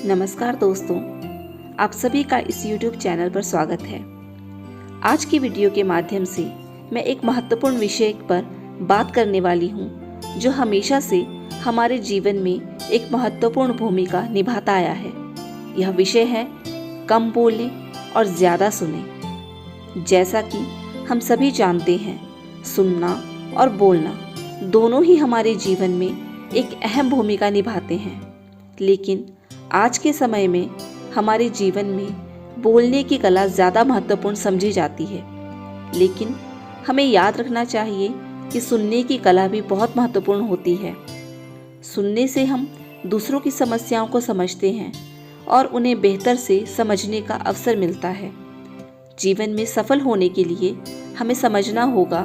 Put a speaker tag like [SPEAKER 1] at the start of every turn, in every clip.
[SPEAKER 1] नमस्कार दोस्तों, आप सभी का इस YouTube चैनल पर स्वागत है। आज की वीडियो के माध्यम से मैं एक महत्वपूर्ण विषय पर बात करने वाली हूँ जो हमेशा से हमारे जीवन में एक महत्वपूर्ण भूमिका निभाता आया है। यह विषय है कम बोलें और ज़्यादा सुनें। जैसा कि हम सभी जानते हैं, सुनना और बोलना दोनों ही हमारे जीवन में एक अहम भूमिका निभाते हैं, लेकिन आज के समय में हमारे जीवन में बोलने की कला ज़्यादा महत्वपूर्ण समझी जाती है। लेकिन हमें याद रखना चाहिए कि सुनने की कला भी बहुत महत्वपूर्ण होती है। सुनने से हम दूसरों की समस्याओं को समझते हैं और उन्हें बेहतर से समझने का अवसर मिलता है। जीवन में सफल होने के लिए हमें समझना होगा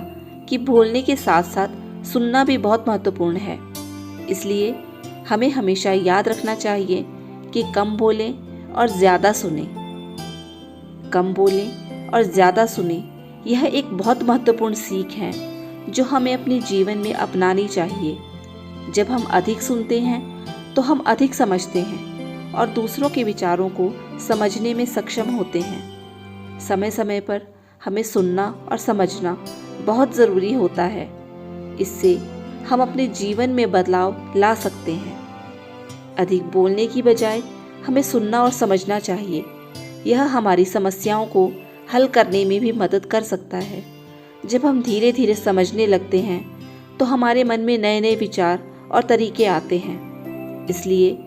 [SPEAKER 1] कि बोलने के साथ साथ सुनना भी बहुत महत्वपूर्ण है। इसलिए हमें हमेशा याद रखना चाहिए कि कम बोलें और ज़्यादा सुनें। कम बोलें और ज़्यादा सुनें, यह एक बहुत महत्वपूर्ण सीख है जो हमें अपने जीवन में अपनानी चाहिए। जब हम अधिक सुनते हैं तो हम अधिक समझते हैं और दूसरों के विचारों को समझने में सक्षम होते हैं। समय समय पर हमें सुनना और समझना बहुत ज़रूरी होता है। इससे हम अपने जीवन में बदलाव ला सकते हैं। अधिक बोलने की बजाय हमें सुनना और समझना चाहिए। यह हमारी समस्याओं को हल करने में भी मदद कर सकता है। जब हम धीरे धीरे समझने लगते हैं तो हमारे मन में नए नए विचार और तरीके आते हैं। इसलिए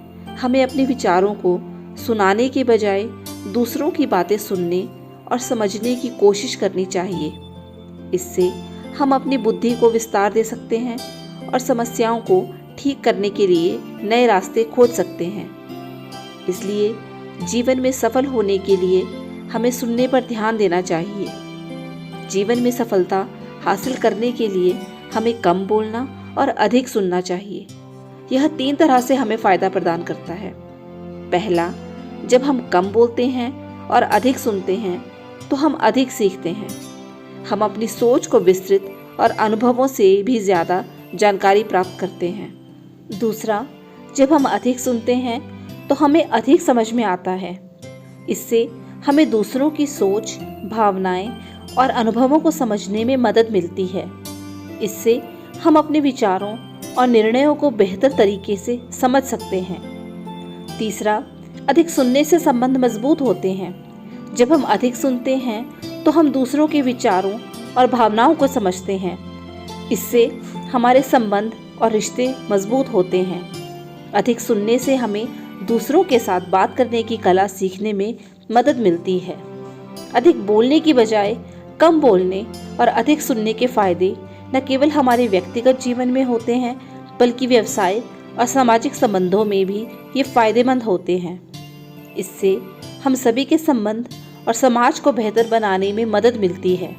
[SPEAKER 1] हमें अपने विचारों को सुनाने के बजाय दूसरों की बातें सुनने और समझने की कोशिश करनी चाहिए। इससे हम अपनी बुद्धि को विस्तार दे सकते हैं और समस्याओं को ठीक करने के लिए नए रास्ते खोज सकते हैं। इसलिए जीवन में सफल होने के लिए हमें सुनने पर ध्यान देना चाहिए। जीवन में सफलता हासिल करने के लिए हमें कम बोलना और अधिक सुनना चाहिए। यह 3 तरह से हमें फ़ायदा प्रदान करता है। पहला, जब हम कम बोलते हैं और अधिक सुनते हैं तो हम अधिक सीखते हैं। हम अपनी सोच को विस्तृत और अनुभवों से भी ज़्यादा जानकारी प्राप्त करते हैं। दूसरा, जब हम अधिक सुनते हैं तो हमें अधिक समझ में आता है। इससे हमें दूसरों की सोच, भावनाएं और अनुभवों को समझने में मदद मिलती है। इससे हम अपने विचारों और निर्णयों को बेहतर तरीके से समझ सकते हैं। तीसरा, अधिक सुनने से संबंध मजबूत होते हैं। जब हम अधिक सुनते हैं तो हम दूसरों के विचारों और भावनाओं को समझते हैं। इससे हमारे संबंध और रिश्ते मजबूत होते हैं। अधिक सुनने से हमें दूसरों के साथ बात करने की कला सीखने में मदद मिलती है। अधिक बोलने की बजाय कम बोलने और अधिक सुनने के फायदे न केवल हमारे व्यक्तिगत जीवन में होते हैं, बल्कि व्यवसाय और सामाजिक संबंधों में भी ये फायदेमंद होते हैं। इससे हम सभी के संबंध और समाज को बेहतर बनाने में मदद मिलती है।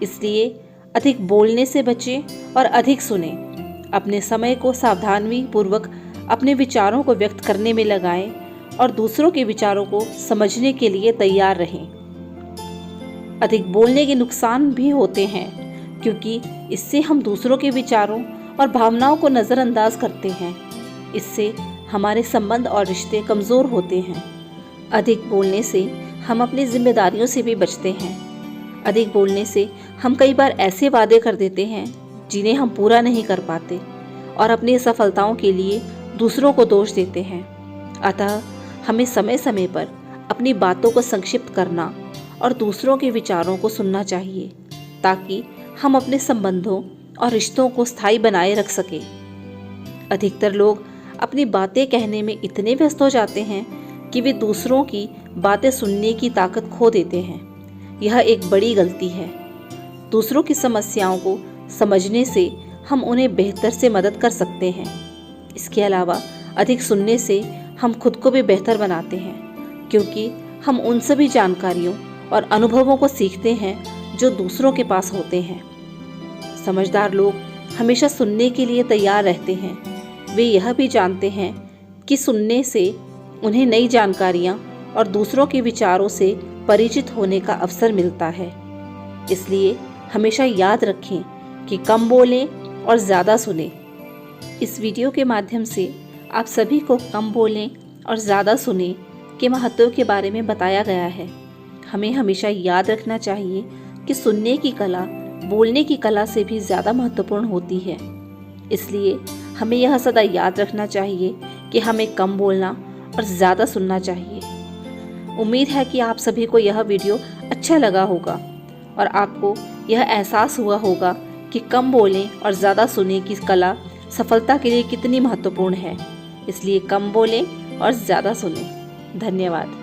[SPEAKER 1] इसलिए अधिक बोलने से बचें और अधिक सुनें। अपने समय को सावधानी पूर्वक अपने विचारों को व्यक्त करने में लगाएं और दूसरों के विचारों को समझने के लिए तैयार रहें। अधिक बोलने के नुकसान भी होते हैं, क्योंकि इससे हम दूसरों के विचारों और भावनाओं को नज़रअंदाज करते हैं। इससे हमारे संबंध और रिश्ते कमज़ोर होते हैं। अधिक बोलने से हम अपनी जिम्मेदारियों से भी बचते हैं। अधिक बोलने से हम कई बार ऐसे वादे कर देते हैं जिन्हें हम पूरा नहीं कर पाते और अपनी सफलताओं के लिए दूसरों को दोष देते हैं। अतः हमें समय समय पर अपनी बातों को संक्षिप्त करना और दूसरों के विचारों को सुनना चाहिए, ताकि हम अपने संबंधों और रिश्तों को स्थायी बनाए रख सकें। अधिकतर लोग अपनी बातें कहने में इतने व्यस्त हो जाते हैं कि वे दूसरों की बातें सुनने की ताकत खो देते हैं। यह एक बड़ी गलती है। दूसरों की समस्याओं को समझने से हम उन्हें बेहतर से मदद कर सकते हैं। इसके अलावा अधिक सुनने से हम खुद को भी बेहतर बनाते हैं, क्योंकि हम उन सभी जानकारियों और अनुभवों को सीखते हैं जो दूसरों के पास होते हैं। समझदार लोग हमेशा सुनने के लिए तैयार रहते हैं। वे यह भी जानते हैं कि सुनने से उन्हें नई जानकारियाँ और दूसरों के विचारों से परिचित होने का अवसर मिलता है। इसलिए हमेशा याद रखें कि कम बोलें और ज़्यादा सुनें। इस वीडियो के माध्यम से आप सभी को कम बोलें और ज़्यादा सुने के महत्व के बारे में बताया गया है। हमें हमेशा याद रखना चाहिए कि सुनने की कला बोलने की कला से भी ज़्यादा महत्वपूर्ण होती है। इसलिए हमें यह सदा याद रखना चाहिए कि हमें कम बोलना और ज़्यादा सुनना चाहिए। उम्मीद है कि आप सभी को यह वीडियो अच्छा लगा होगा और आपको यह एहसास हुआ होगा कि कम बोलें और ज़्यादा सुनने की कला सफलता के लिए कितनी महत्वपूर्ण है। इसलिए कम बोलें और ज़्यादा सुनें। धन्यवाद।